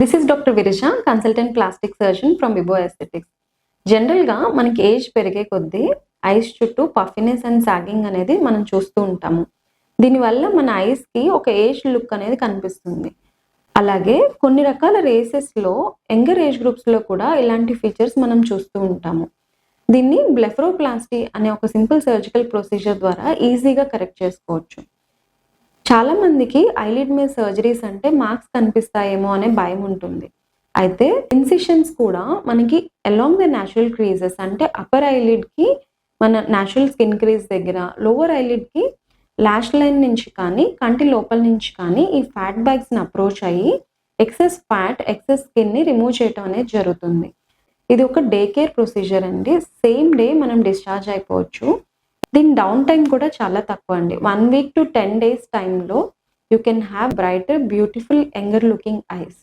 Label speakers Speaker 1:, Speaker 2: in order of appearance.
Speaker 1: This is doctor Virisha, consultant plastic surgeon from Vibo aesthetics. జనరల్‌గా మనకి age పెరిగే కొద్దీ ఐస్ చుట్టూ పఫీనెస్ అండ్ సాగింగ్ అనేది మనం చూస్తూ ఉంటాము. దీనివల్ల మన ఐస్‌కి ఒక ఏజ్ లుక్ అనేది కనిపిస్తుంది. అలాగే కొన్ని రకాల రేసెస్‌లో యంగర్ ఏజ్ గ్రూప్స్‌లో కూడా ఇలాంటి ఫీచర్స్ మనం చూస్తూ ఉంటాము. దీన్ని బ్లెఫరోప్లాస్టీ అనే ఒక సింపుల్ సర్జికల్ ప్రొసీజర్ ద్వారా ఈజీగా కరెక్ట్ చేసుకోవచ్చు. చాలా మందికి ఐలిడ్ మీద సర్జరీస్ అంటే మార్క్స్ కనిపిస్తాయేమో అనే భయం ఉంటుంది. అయితే ఇన్సిషన్స్ కూడా మనకి అలాంగ్ ద న్యాచురల్ క్రీజెస్ అంటే అప్పర్ ఐలిడ్‌కి మన న్యాచురల్ స్కిన్ క్రీజ్ దగ్గర, లోవర్ ఐలిడ్‌కి లాష్ లైన్ నుంచి కానీ, కంటి లోపల నుంచి కానీ ఈ ఫ్యాట్ బ్యాగ్స్‌ని అప్రోచ్ అయ్యి ఎక్సెస్ ఫ్యాట్, ఎక్సెస్ స్కిన్‌ని రిమూవ్ చేయటం అనేది జరుగుతుంది. ఇది ఒక డే కేర్ ప్రొసీజర్ అండి. సేమ్ డే మనం డిశ్చార్జ్ అయిపోవచ్చు. దీని డౌన్ టైమ్ కూడా చాలా తక్కువ అండి. 1 వీక్ టు 10 డేస్ టైమ్‌లో you can have brighter, beautiful, younger looking ice.